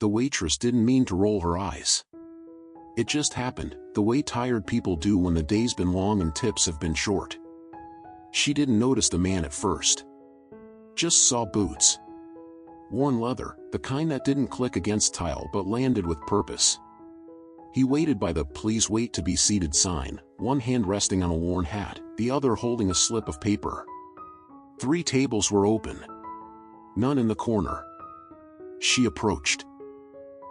The waitress didn't mean to roll her eyes. It just happened, the way tired people do when the day's been long and tips have been short. She didn't notice the man at first. Just saw boots. Worn leather, the kind that didn't click against tile but landed with purpose. He waited by the "Please wait to be seated" sign, one hand resting on a worn hat, the other holding a slip of paper. 3 tables were open. None in the corner. She approached.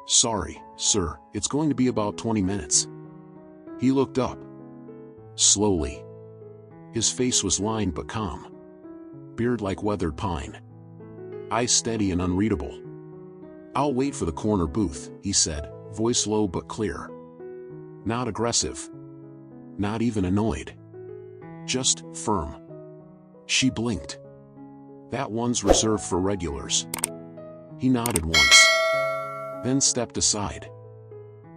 "Sorry, sir, it's going to be about 20 minutes. He looked up. Slowly. His face was lined but calm. Beard like weathered pine. Eyes steady and unreadable. "I'll wait for the corner booth," he said, voice low but clear. Not aggressive. Not even annoyed. Just firm. She blinked. "That one's reserved for regulars." He nodded once. Then stepped aside.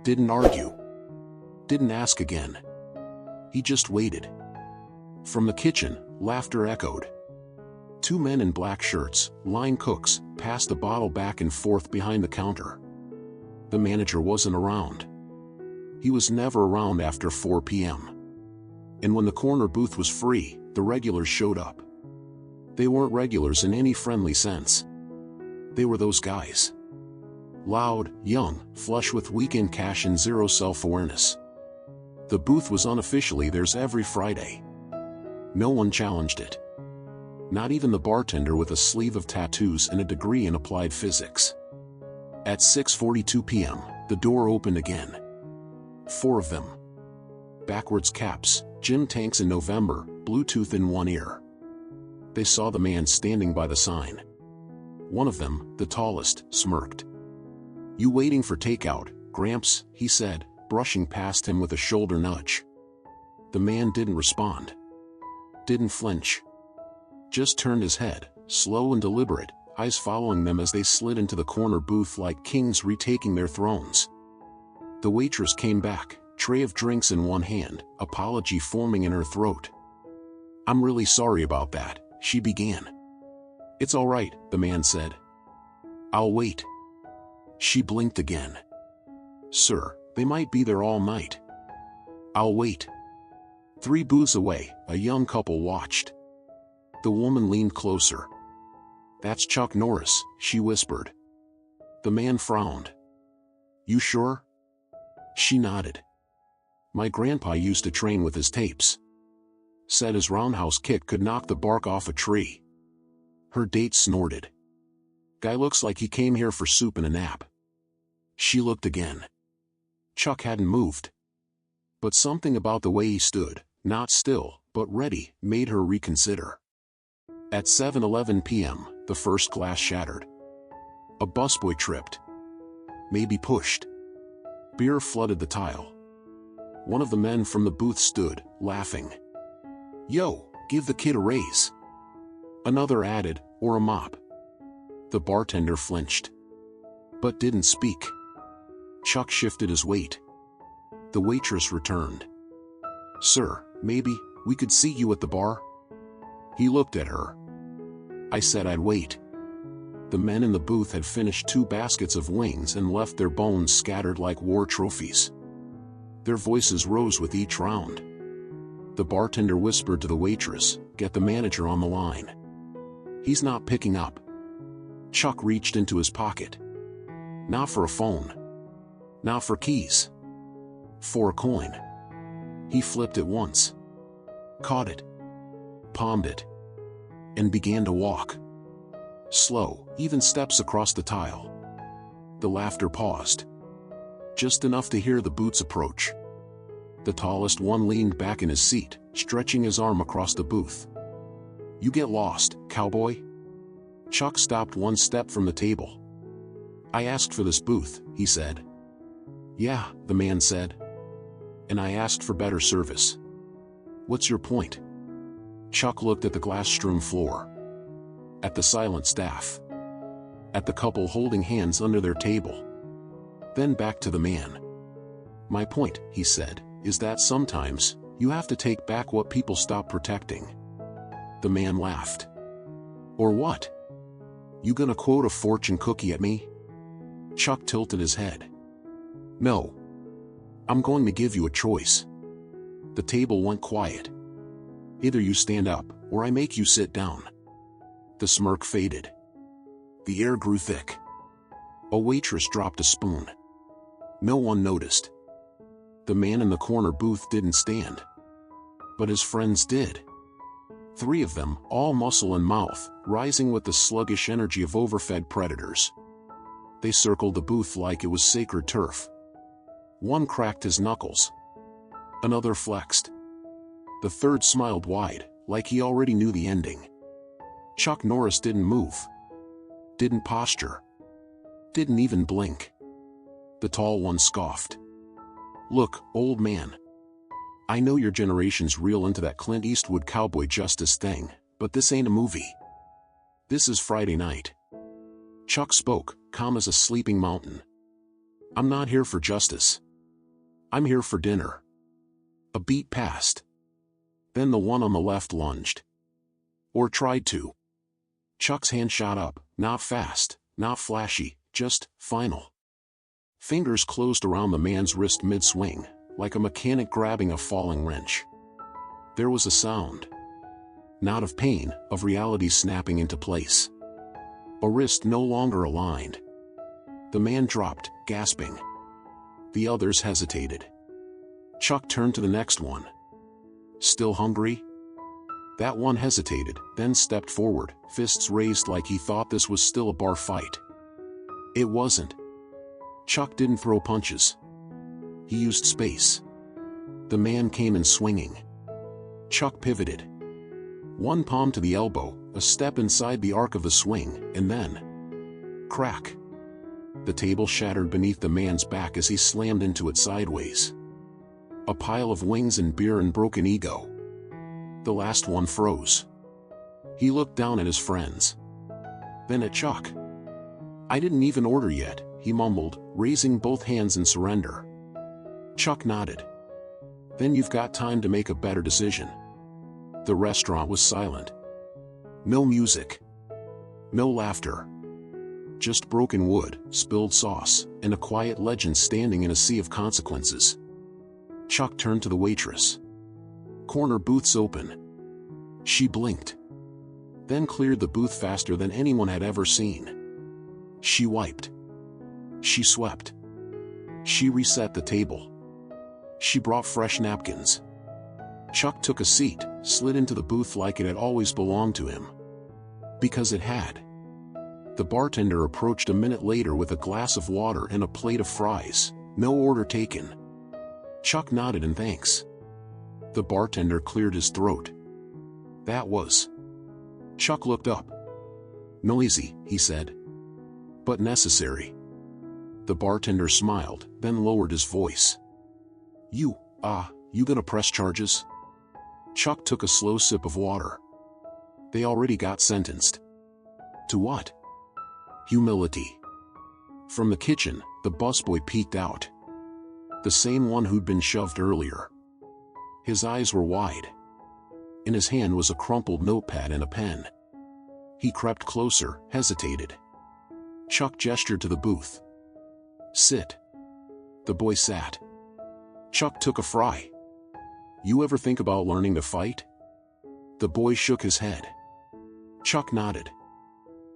Didn't argue. Didn't ask again. He just waited. From the kitchen, laughter echoed. 2 men in black shirts, line cooks, passed a bottle back and forth behind the counter. The manager wasn't around. He was never around after 4 p.m. And when the corner booth was free, the regulars showed up. They weren't regulars in any friendly sense. They were those guys. Loud, young, flush with weekend cash and zero self-awareness. The booth was unofficially theirs every Friday. No one challenged it. Not even the bartender with a sleeve of tattoos and a degree in applied physics. At 6:42 p.m., the door opened again. 4 of them. Backwards caps, gym tanks in November, Bluetooth in one ear. They saw the man standing by the sign. One of them, the tallest, smirked. "You waiting for takeout, Gramps?" he said, brushing past him with a shoulder nudge. The man didn't respond. Didn't flinch. Just turned his head, slow and deliberate, eyes following them as they slid into the corner booth like kings retaking their thrones. The waitress came back, tray of drinks in one hand, apology forming in her throat. "I'm really sorry about that," she began. "It's all right," the man said. "I'll wait." She blinked again. "Sir, they might be there all night." "I'll wait." 3 booths away, a young couple watched. The woman leaned closer. "That's Chuck Norris," she whispered. The man frowned. "You sure?" She nodded. "My grandpa used to train with his tapes. Said his roundhouse kick could knock the bark off a tree." Her date snorted. "Guy looks like he came here for soup and a nap." She looked again. Chuck hadn't moved. But something about the way he stood, not still, but ready, made her reconsider. At 7:11 p.m., the first glass shattered. A busboy tripped. Maybe pushed. Beer flooded the tile. One of the men from the booth stood, laughing. "Yo, give the kid a raise." Another added, "Or a mop." The bartender flinched. But didn't speak. Chuck shifted his weight. The waitress returned. "Sir, maybe we could see you at the bar?" He looked at her. "I said I'd wait." The men in the booth had finished 2 baskets of wings and left their bones scattered like war trophies. Their voices rose with each round. The bartender whispered to the waitress, "Get the manager on the line." "He's not picking up." Chuck reached into his pocket. Not for a phone. Not for keys. For a coin. He flipped it once. Caught it. Palmed it. And began to walk. Slow, even steps across the tile. The laughter paused. Just enough to hear the boots approach. The tallest one leaned back in his seat, stretching his arm across the booth. "You get lost, cowboy." Chuck stopped 1 step from the table. "I asked for this booth," he said. "Yeah," the man said. "And I asked for better service." "What's your point?" Chuck looked at the glass-strewn floor. At the silent staff. At the couple holding hands under their table. Then back to the man. "My point," he said, "is that sometimes, you have to take back what people stop protecting." The man laughed. "Or what? You gonna quote a fortune cookie at me?" Chuck tilted his head. No. I'm going to give you a choice. The table went quiet. Either you stand up, or I make you sit down. The smirk faded. The air grew thick. A waitress dropped a spoon. No one noticed. The man in the corner booth didn't stand. But his friends did. 3 of them, all muscle and mouth, rising with the sluggish energy of overfed predators. They circled the booth like it was sacred turf. One cracked his knuckles. Another flexed. The third smiled wide, like he already knew the ending. Chuck Norris didn't move. Didn't posture. Didn't even blink. The tall one scoffed. Look, old man. I know your generation's real into that Clint Eastwood cowboy justice thing, but this ain't a movie. This is Friday night. Chuck spoke, calm as a sleeping mountain. I'm not here for justice. I'm here for dinner. A beat passed. Then the one on the left lunged. Or tried to. Chuck's hand shot up, not fast, not flashy, just final. Fingers closed around the man's wrist mid-swing, like a mechanic grabbing a falling wrench. There was a sound. Not of pain, of reality snapping into place. A wrist no longer aligned. The man dropped, gasping. The others hesitated. Chuck turned to the next one. Still hungry? That one hesitated, then stepped forward, fists raised like he thought this was still a bar fight. It wasn't. Chuck didn't throw punches. He used space. The man came in swinging. Chuck pivoted. One palm to the elbow, a step inside the arc of the swing, and then... crack. The table shattered beneath the man's back as he slammed into it sideways. A pile of wings and beer and broken ego. The last one froze. He looked down at his friends. Then at Chuck. I didn't even order yet, he mumbled, raising both hands in surrender. Chuck nodded. Then you've got time to make a better decision. The restaurant was silent. No music. No laughter. Just broken wood, spilled sauce, and a quiet legend standing in a sea of consequences. Chuck turned to the waitress. Corner booth's open. She blinked. Then cleared the booth faster than anyone had ever seen. She wiped. She swept. She reset the table. She brought fresh napkins. Chuck took a seat, slid into the booth like it had always belonged to him. Because it had. The bartender approached a minute later with a glass of water and a plate of fries, no order taken. Chuck nodded in thanks. The bartender cleared his throat. That was. Chuck looked up. Noisy, he said. But necessary. The bartender smiled, then lowered his voice. You gonna press charges? Chuck took a slow sip of water. They already got sentenced. To what? Humility. From the kitchen, the busboy peeked out. The same one who'd been shoved earlier. His eyes were wide. In his hand was a crumpled notepad and a pen. He crept closer, hesitated. Chuck gestured to the booth. Sit. The boy sat. Chuck took a fry. You ever think about learning to fight? The boy shook his head. Chuck nodded.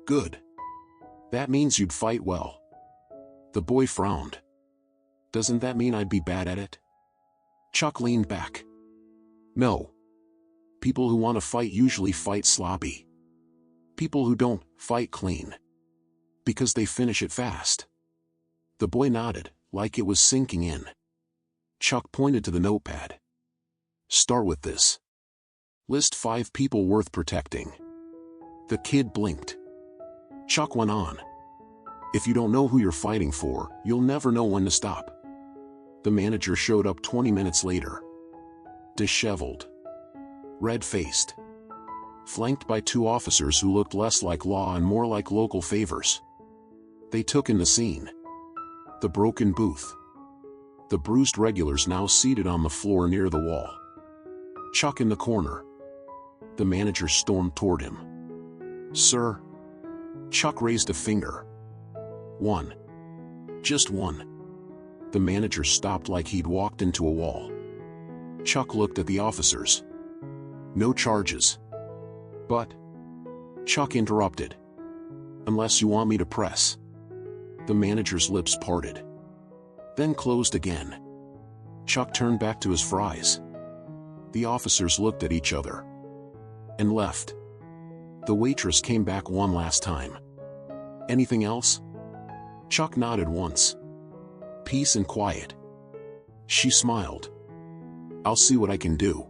Good. That means you'd fight well. The boy frowned. Doesn't that mean I'd be bad at it? Chuck leaned back. No. People who want to fight usually fight sloppy. People who don't, fight clean. Because they finish it fast. The boy nodded, like it was sinking in. Chuck pointed to the notepad. Start with this. List 5 people worth protecting. The kid blinked. Chuck went on. If you don't know who you're fighting for, you'll never know when to stop. The manager showed up 20 minutes later. Disheveled. Red-faced. Flanked by 2 officers who looked less like law and more like local favors. They took in the scene. The broken booth. The bruised regulars now seated on the floor near the wall. Chuck in the corner. The manager stormed toward him. Sir? Chuck raised a finger. 1. Just one. The manager stopped like he'd walked into a wall. Chuck looked at the officers. No charges. But... Chuck interrupted. Unless you want me to press. The manager's lips parted. Then closed again. Chuck turned back to his fries. The officers looked at each other. And left. The waitress came back one last time. Anything else? Chuck nodded once. Peace and quiet. She smiled. I'll see what I can do.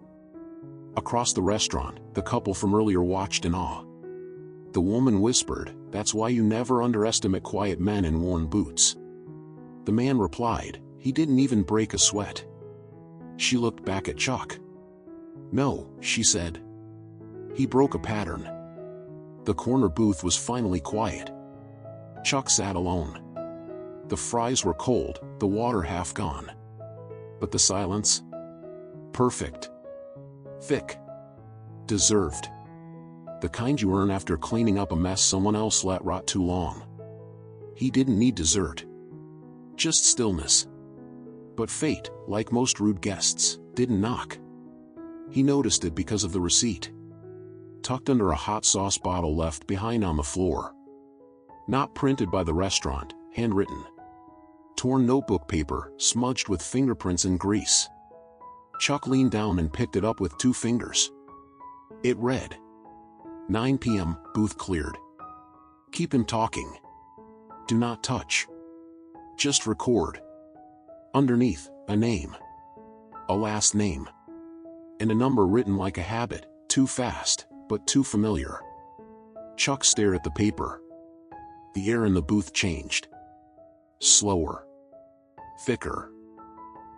Across the restaurant, the couple from earlier watched in awe. The woman whispered, "That's why you never underestimate quiet men in worn boots." The man replied, "He didn't even break a sweat." She looked back at Chuck. "No," she said. "He broke a pattern." The corner booth was finally quiet. Chuck sat alone. The fries were cold, the water half gone. But the silence? Perfect. Thick. Deserved. The kind you earn after cleaning up a mess someone else let rot too long. He didn't need dessert. Just stillness. But fate, like most rude guests, didn't knock. He noticed it because of the receipt. Tucked under a hot sauce bottle left behind on the floor. Not printed by the restaurant, handwritten. Torn notebook paper, smudged with fingerprints and grease. Chuck leaned down and picked it up with 2 fingers. It read, 9 p.m., booth cleared. Keep him talking. Do not touch. Just record. Underneath, a name. A last name. And a number written like a habit, too fast, but too familiar. Chuck stared at the paper. The air in the booth changed. Slower. Thicker.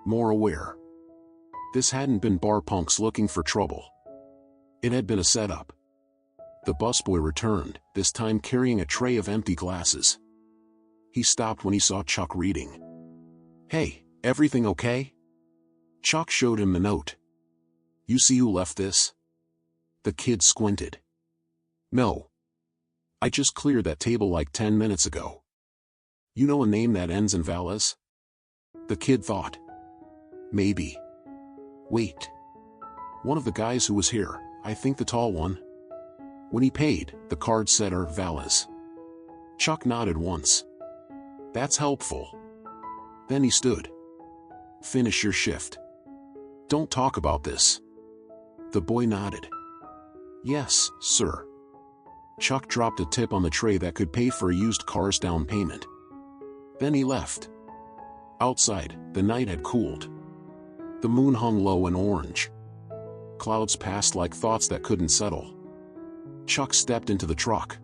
More aware. This hadn't been bar punks looking for trouble. It had been a setup. The busboy returned, this time carrying a tray of empty glasses. He stopped when he saw Chuck reading. "Hey, everything okay?" Chuck showed him the note. "You see who left this?" The kid squinted. "No. I just cleared that table like 10 minutes ago." "You know a name that ends in Valles?" The kid thought. "Maybe. Wait. One of the guys who was here, I think the tall one." When he paid, the card said Valles. Chuck nodded once. "That's helpful." Then he stood. "Finish your shift. Don't talk about this." The boy nodded. "Yes, sir." Chuck dropped a tip on the tray that could pay for a used car's down payment. Then he left. Outside, the night had cooled. The moon hung low and orange. Clouds passed like thoughts that couldn't settle. Chuck stepped into the truck.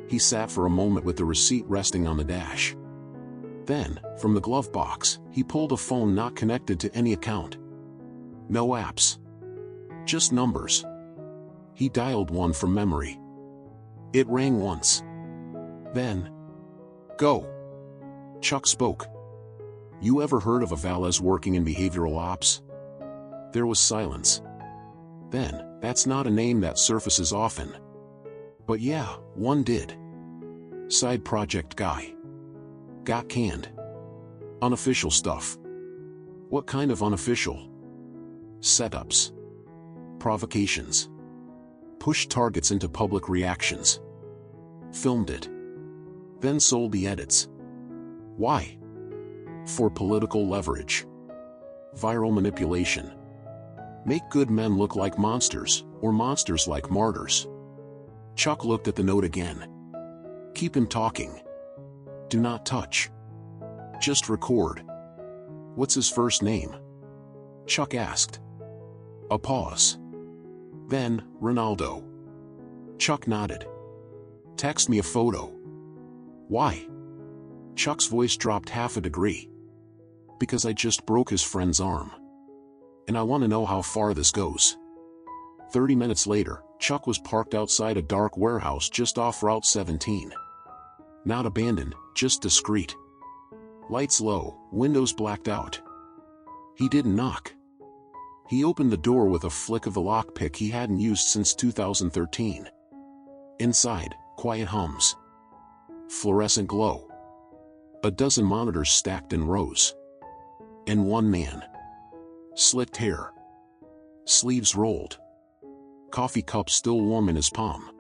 He sat for a moment with the receipt resting on the dash. Then, from the glove box, he pulled a phone not connected to any account. No apps. Just numbers. He dialed one from memory. It rang once. Then, "Go." Chuck spoke. "You ever heard of a Valles working in behavioral ops?" There was silence. Then, "That's not a name that surfaces often." But yeah, one did. Side project guy. Got canned. Unofficial stuff. What kind of unofficial? Setups. Provocations. Pushed targets into public reactions. Filmed it. Then sold the edits. Why? For political leverage. Viral manipulation. Make good men look like monsters, or monsters like martyrs. Chuck looked at the note again. Keep him talking. Do not touch. Just record. What's his first name? Chuck asked. A pause. Then, Ronaldo. Chuck nodded. Text me a photo. Why? Chuck's voice dropped half a degree. Because I just broke his friend's arm. And I want to know how far this goes. 30 minutes later, Chuck was parked outside a dark warehouse just off Route 17. Not abandoned, just discreet. Lights low, windows blacked out. He didn't knock. He opened the door with a flick of the lockpick he hadn't used since 2013. Inside, quiet hums. Fluorescent glow. A dozen monitors stacked in rows. And one man. Slicked hair. Sleeves rolled. Coffee cup still warm in his palm.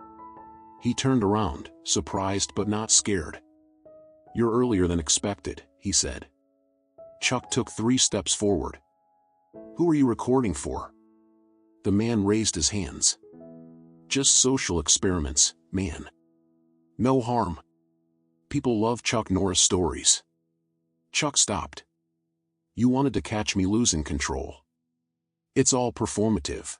He turned around, surprised but not scared. "You're earlier than expected," he said. Chuck took 3 steps forward. "Who are you recording for?" The man raised his hands. "Just social experiments, man. No harm. People love Chuck Norris stories." Chuck stopped. "You wanted to catch me losing control. It's all performative.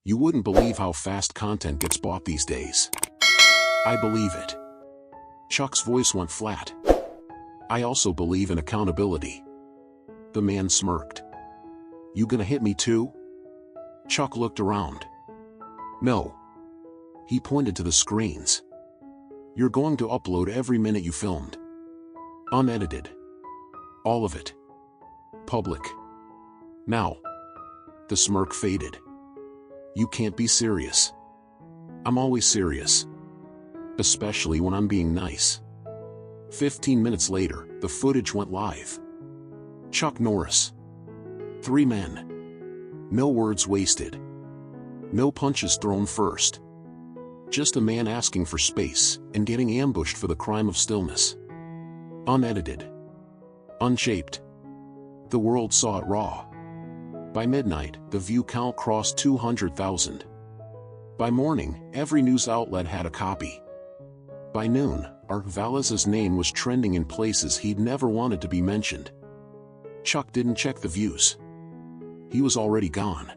You wouldn't believe how fast content gets bought these days." "I believe it." Chuck's voice went flat. "I also believe in accountability." The man smirked. "You gonna hit me too?" Chuck looked around. "No." He pointed to the screens. "You're going to upload every minute you filmed. Unedited. All of it. Public. Now." The smirk faded. "You can't be serious." "I'm always serious. Especially when I'm being nice." 15 minutes later, the footage went live. Chuck Norris. 3 men. No words wasted. No punches thrown first. Just a man asking for space and getting ambushed for the crime of stillness. Unedited. Unshaped. The world saw it raw. By midnight, the view count crossed 200,000. By morning, every news outlet had a copy. By noon, Art Vallis's name was trending in places he'd never wanted to be mentioned. Chuck didn't check the views. He was already gone.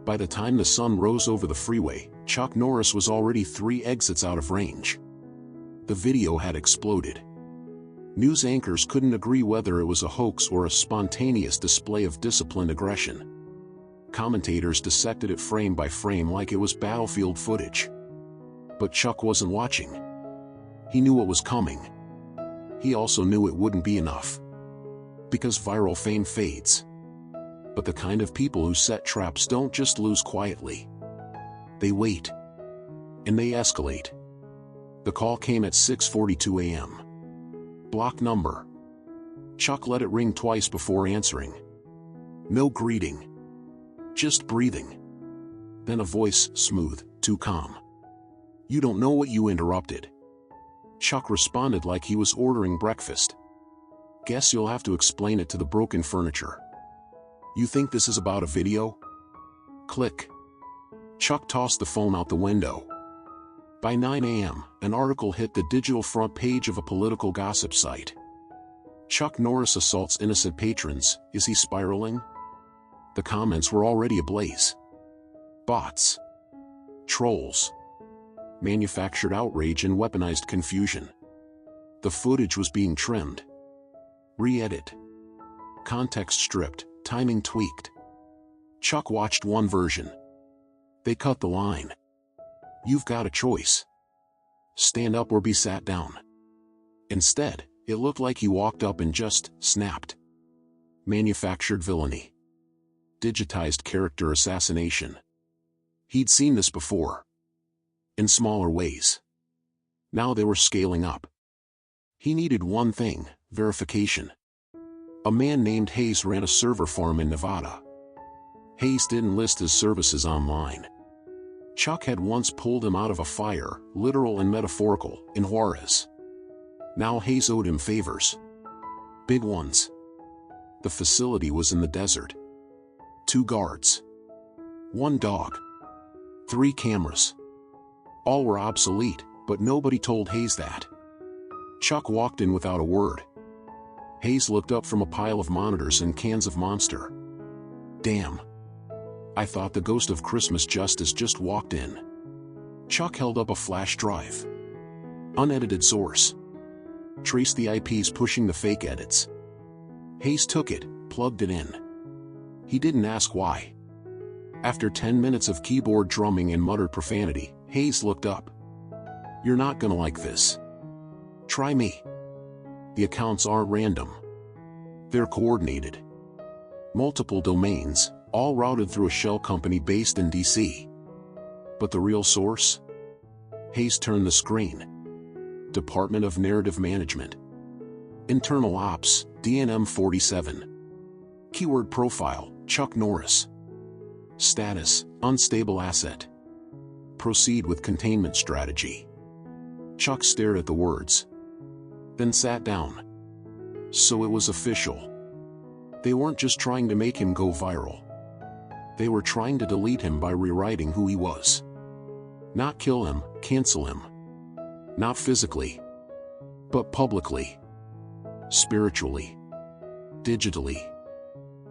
By the time the sun rose over the freeway, Chuck Norris was already 3 exits out of range. The video had exploded. News anchors couldn't agree whether it was a hoax or a spontaneous display of disciplined aggression. Commentators dissected it frame by frame like it was battlefield footage. But Chuck wasn't watching. He knew what was coming. He also knew it wouldn't be enough. Because viral fame fades. But the kind of people who set traps don't just lose quietly. They wait. And they escalate. The call came at 6:42 a.m. Block number. Chuck let it ring twice before answering. No greeting. Just breathing. Then a voice, smooth, too calm. "You don't know what you interrupted." Chuck responded like he was ordering breakfast. "Guess you'll have to explain it to the broken furniture." "You think this is about a video?" Click. Chuck tossed the phone out the window. By 9 a.m., an article hit the digital front page of a political gossip site. Chuck Norris assaults innocent patrons, is he spiraling? The comments were already ablaze. Bots. Trolls. Manufactured outrage and weaponized confusion. The footage was being trimmed. Re-edit. Context stripped, timing tweaked. Chuck watched one version. They cut the line. "You've got a choice. Stand up or be sat down." Instead, it looked like he walked up and just snapped. Manufactured villainy. Digitized character assassination. He'd seen this before. In smaller ways. Now they were scaling up. He needed one thing, verification. A man named Hayes ran a server farm in Nevada. Hayes didn't list his services online. Chuck had once pulled him out of a fire, literal and metaphorical, in Juarez. Now Hayes owed him favors. Big ones. The facility was in the desert. 2 guards. 1 dog. 3 cameras. All were obsolete, but nobody told Hayes that. Chuck walked in without a word. Hayes looked up from a pile of monitors and cans of Monster. "Damn. I thought the ghost of Christmas Justice just walked in." Chuck held up a flash drive. Unedited source. Traced the IPs pushing the fake edits. Hayes took it, plugged it in. He didn't ask why. After 10 minutes of keyboard drumming and muttered profanity, Hayes looked up. "You're not gonna like this. Try me." The accounts aren't random. They're coordinated. Multiple domains, all routed through a shell company based in DC. But the real source? Hayes turned the screen. Department of Narrative Management. Internal Ops, DNM 47. Keyword Profile, Chuck Norris. Status, Unstable Asset. Proceed with Containment Strategy. Chuck stared at the words, then sat down. So it was official. They weren't just trying to make him go viral. They were trying to delete him by rewriting who he was. Not kill him, cancel him. Not physically, but publicly, spiritually, digitally.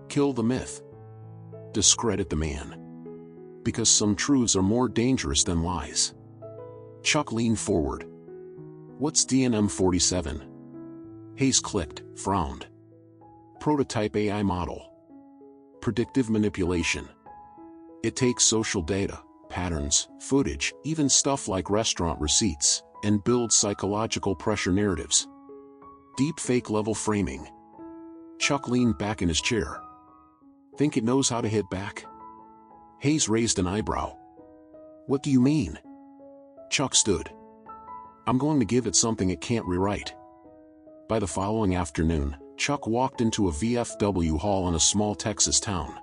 Kill the myth. Discredit the man. Because some truths are more dangerous than lies. Chuck leaned forward. What's DNM 47? Hayes clicked, frowned. Prototype AI model. Predictive manipulation. It takes social data, patterns, footage, even stuff like restaurant receipts, and builds psychological pressure narratives. Deep fake level framing. Chuck leaned back in his chair. Think it knows how to hit back? Hayes raised an eyebrow. What do you mean? Chuck stood. I'm going to give it something it can't rewrite. By the following afternoon, Chuck walked into a VFW hall in a small Texas town.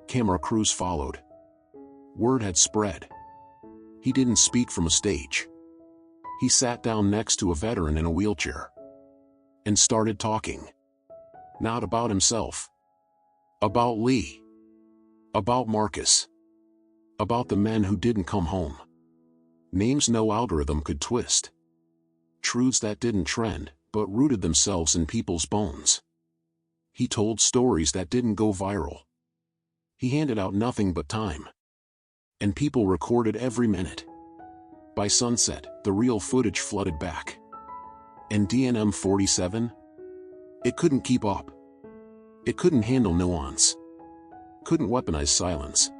Camera crews followed. Word had spread. He didn't speak from a stage. He sat down next to a veteran in a wheelchair and started talking. Not about himself. About Lee. About Marcus. About the men who didn't come home. Names no algorithm could twist. Truths that didn't trend, but rooted themselves in people's bones. He told stories that didn't go viral. He handed out nothing but time. And people recorded every minute. By sunset, the real footage flooded back. And DNM 47? It couldn't keep up. It couldn't handle nuance. Couldn't weaponize silence.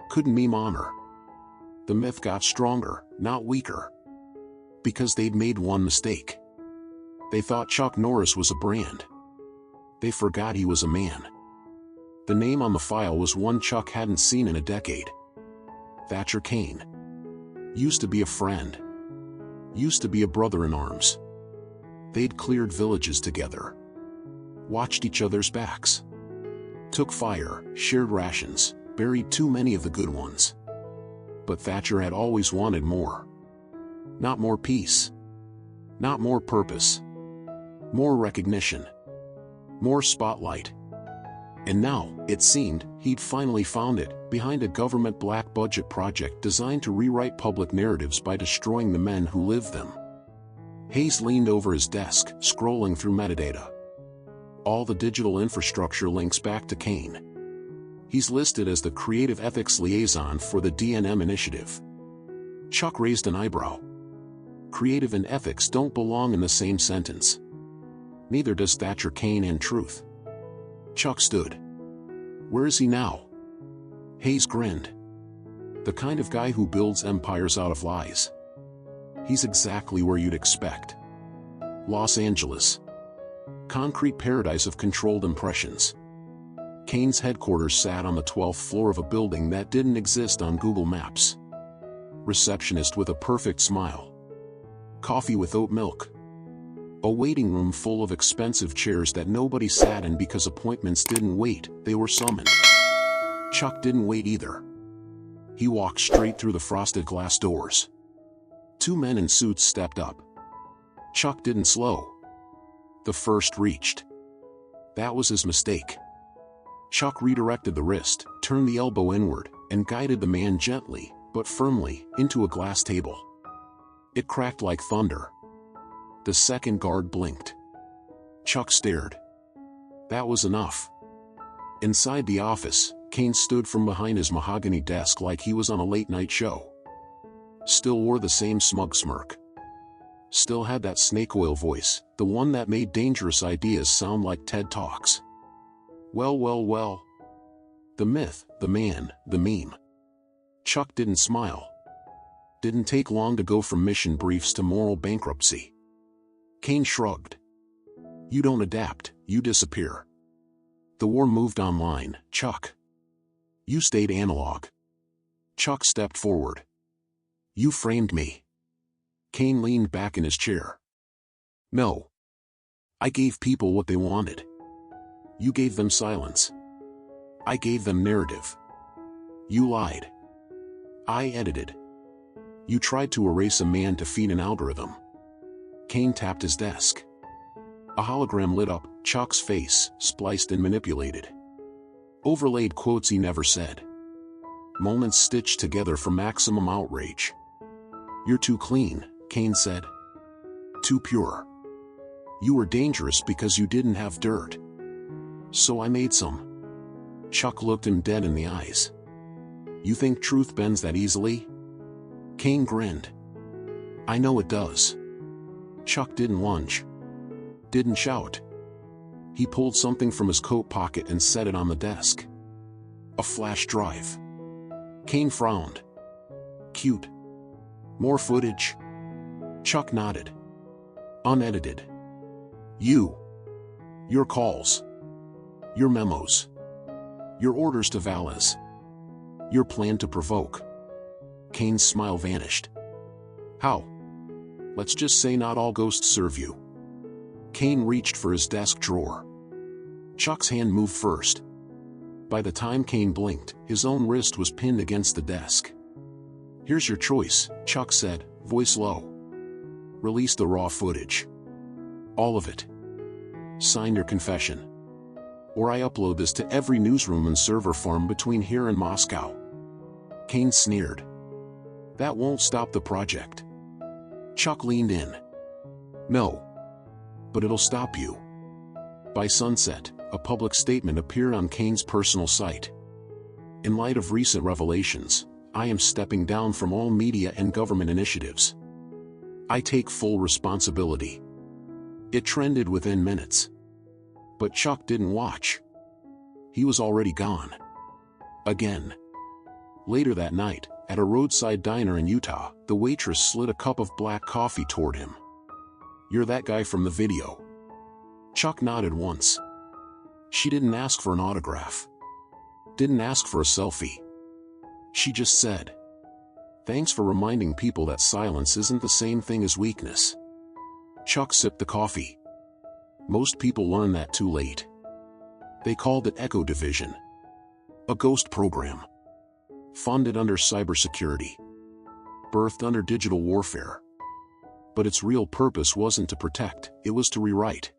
Couldn't meme honor. The myth got stronger, not weaker. Because they'd made one mistake. They thought Chuck Norris was a brand. They forgot he was a man. The name on the file was one Chuck hadn't seen in a decade. Thatcher Kane. Used to be a friend. Used to be a brother in arms. They'd cleared villages together. Watched each other's backs. Took fire, shared rations, buried too many of the good ones. But Thatcher had always wanted more. Not more peace. Not more purpose. More recognition. More spotlight. And now, it seemed, he'd finally found it, behind a government black budget project designed to rewrite public narratives by destroying the men who lived them. Hayes leaned over his desk, scrolling through metadata. All the digital infrastructure links back to Kane. He's listed as the creative ethics liaison for the DNM initiative. Chuck raised an eyebrow. Creative and ethics don't belong in the same sentence. Neither does Thatcher Kane and truth. Chuck stood. Where is he now? Hayes grinned. The kind of guy who builds empires out of lies. He's exactly where you'd expect. Los Angeles. Concrete paradise of controlled impressions. Kane's headquarters sat on the 12th floor of a building that didn't exist on Google Maps. Receptionist with a perfect smile. Coffee with oat milk. A waiting room full of expensive chairs that nobody sat in because appointments didn't wait, they were summoned. Chuck didn't wait either. He walked straight through the frosted glass doors. Two men in suits stepped up. Chuck didn't slow. The first reached. That was his mistake. Chuck redirected the wrist, turned the elbow inward, and guided the man gently, but firmly, into a glass table. It cracked like thunder. The second guard blinked. Chuck stared. That was enough. Inside the office, Kane stood from behind his mahogany desk like he was on a late-night show. Still wore the same smug smirk. Still had that snake oil voice, the one that made dangerous ideas sound like TED Talks. Well, well, well. The myth, the man, the meme. Chuck didn't smile. Didn't take long to go from mission briefs to moral bankruptcy. Kane shrugged. You don't adapt, you disappear. The war moved online, Chuck. You stayed analog. Chuck stepped forward. You framed me. Kane leaned back in his chair. No. I gave people what they wanted. You gave them silence. I gave them narrative. You lied. I edited. You tried to erase a man to feed an algorithm. Kane tapped his desk. A hologram lit up, Chuck's face, spliced and manipulated. Overlaid quotes he never said. Moments stitched together for maximum outrage. You're too clean, Kane said. Too pure. You were dangerous because you didn't have dirt. So I made some. Chuck looked him dead in the eyes. You think truth bends that easily? Kane grinned. I know it does. Chuck didn't lunge. Didn't shout. He pulled something from his coat pocket and set it on the desk. A flash drive. Kane frowned. Cute. More footage? Chuck nodded. Unedited. You. Your calls. Your memos. Your orders to Valles. Your plan to provoke. Kane's smile vanished. How? Let's just say not all ghosts serve you. Kane reached for his desk drawer. Chuck's hand moved first. By the time Kane blinked, his own wrist was pinned against the desk. Here's your choice, Chuck said, voice low. Release the raw footage. All of it. Sign your confession. Or I upload this to every newsroom and server farm between here and Moscow. Kane sneered. That won't stop the project. Chuck leaned in. No. But it'll stop you. By sunset, a public statement appeared on Kane's personal site. In light of recent revelations, I am stepping down from all media and government initiatives. I take full responsibility. It trended within minutes. But Chuck didn't watch. He was already gone. Again. Later that night, at a roadside diner in Utah, the waitress slid a cup of black coffee toward him. You're that guy from the video. Chuck nodded once. She didn't ask for an autograph. Didn't ask for a selfie. She just said, thanks for reminding people that silence isn't the same thing as weakness. Chuck sipped the coffee. Most people learn that too late. They called it Echo Division. A ghost program. Funded under cybersecurity. Birthed under digital warfare. But its real purpose wasn't to protect, it was to rewrite.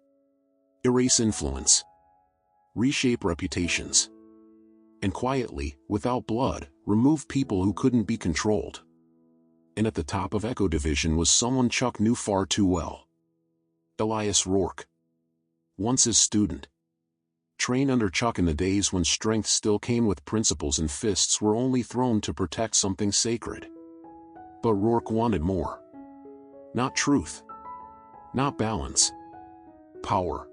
Erase influence. Reshape reputations. And quietly, without blood, remove people who couldn't be controlled. And at the top of Echo Division was someone Chuck knew far too well. Elias Rourke. Once his student. Trained under Chuck in the days when strength still came with principles and fists were only thrown to protect something sacred. But Rourke wanted more. Not truth. Not balance. Power.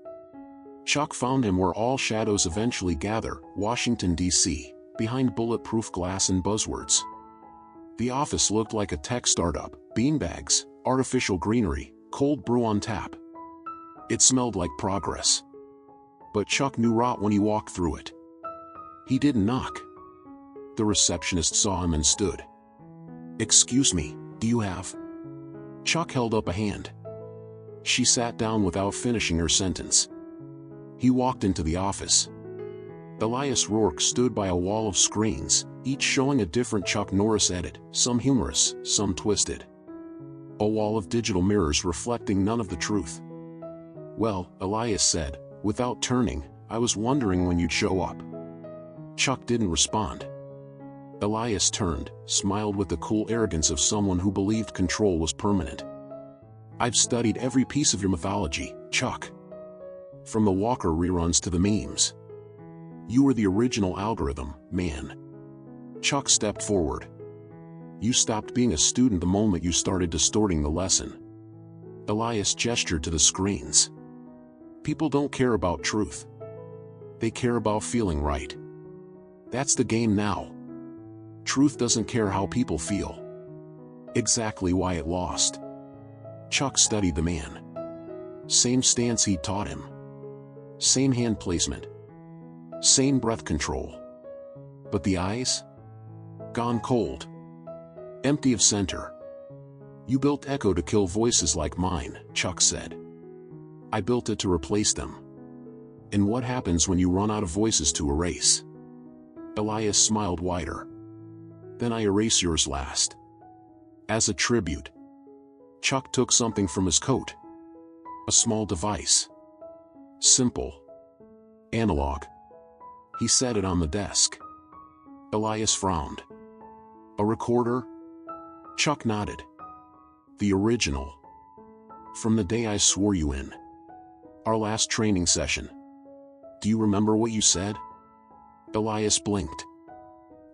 Chuck found him where all shadows eventually gather, Washington, D.C., behind bulletproof glass and buzzwords. The office looked like a tech startup, beanbags, artificial greenery, cold brew on tap. It smelled like progress. But Chuck knew rot when he walked through it. He didn't knock. The receptionist saw him and stood. Excuse me, do you have? Chuck held up a hand. She sat down without finishing her sentence. He walked into the office. Elias Rourke stood by a wall of screens, each showing a different Chuck Norris edit, some humorous, some twisted. A wall of digital mirrors reflecting none of the truth. Well, Elias said, without turning, I was wondering when you'd show up. Chuck didn't respond. Elias turned, smiled with the cool arrogance of someone who believed control was permanent. I've studied every piece of your mythology, Chuck. From the Walker reruns to the memes. You were the original algorithm, man. Chuck stepped forward. You stopped being a student the moment you started distorting the lesson. Elias gestured to the screens. People don't care about truth. They care about feeling right. That's the game now. Truth doesn't care how people feel. Exactly why it lost. Chuck studied the man. Same stance he'd taught him. Same hand placement. Same breath control. But the eyes? Gone cold. Empty of center. You built Echo to kill voices like mine, Chuck said. I built it to replace them. And what happens when you run out of voices to erase? Elias smiled wider. Then I erase yours last. As a tribute. Chuck took something from his coat. A small device. Simple. Analog. He set it on the desk. Elias frowned. A recorder? Chuck nodded. The original. From the day I swore you in. Our last training session. Do you remember what you said? Elias blinked.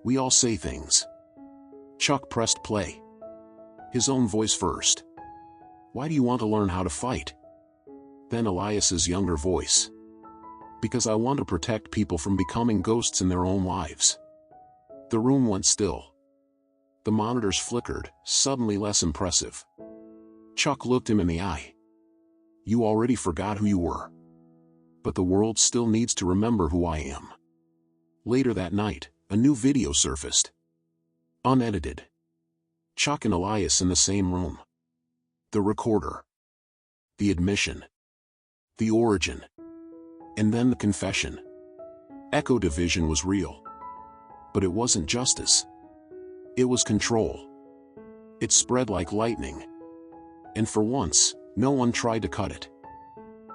We all say things. Chuck pressed play. His own voice first. Why do you want to learn how to fight? Then Elias's younger voice. Because I want to protect people from becoming ghosts in their own lives. The room went still. The monitors flickered, suddenly less impressive. Chuck looked him in the eye. You already forgot who you were. But the world still needs to remember who I am. Later that night, a new video surfaced. Unedited. Chuck and Elias in the same room. The recorder. The admission. The origin. And then the confession. Echo Division was real. But it wasn't justice. It was control. It spread like lightning. And for once, no one tried to cut it.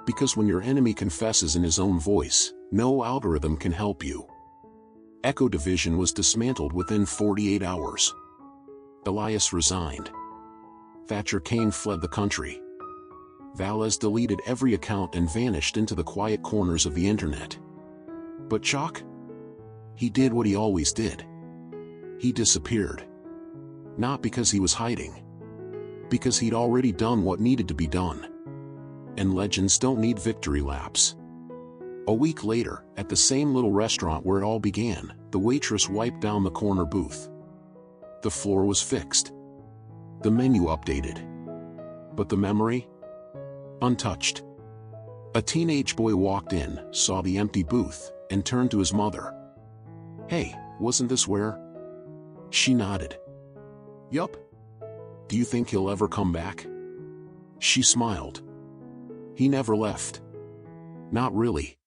Because when your enemy confesses in his own voice, no algorithm can help you. Echo Division was dismantled within 48 hours. Elias resigned. Thatcher Kane fled the country. Valles deleted every account and vanished into the quiet corners of the internet. But Chuck? He did what he always did. He disappeared. Not because he was hiding. Because he'd already done what needed to be done. And legends don't need victory laps. A week later, at the same little restaurant where it all began, the waitress wiped down the corner booth. The floor was fixed. The menu updated. But the memory? Untouched. A teenage boy walked in, saw the empty booth, and turned to his mother. Hey, wasn't this where? She nodded. Yup. Do you think he'll ever come back? She smiled. He never left. Not really.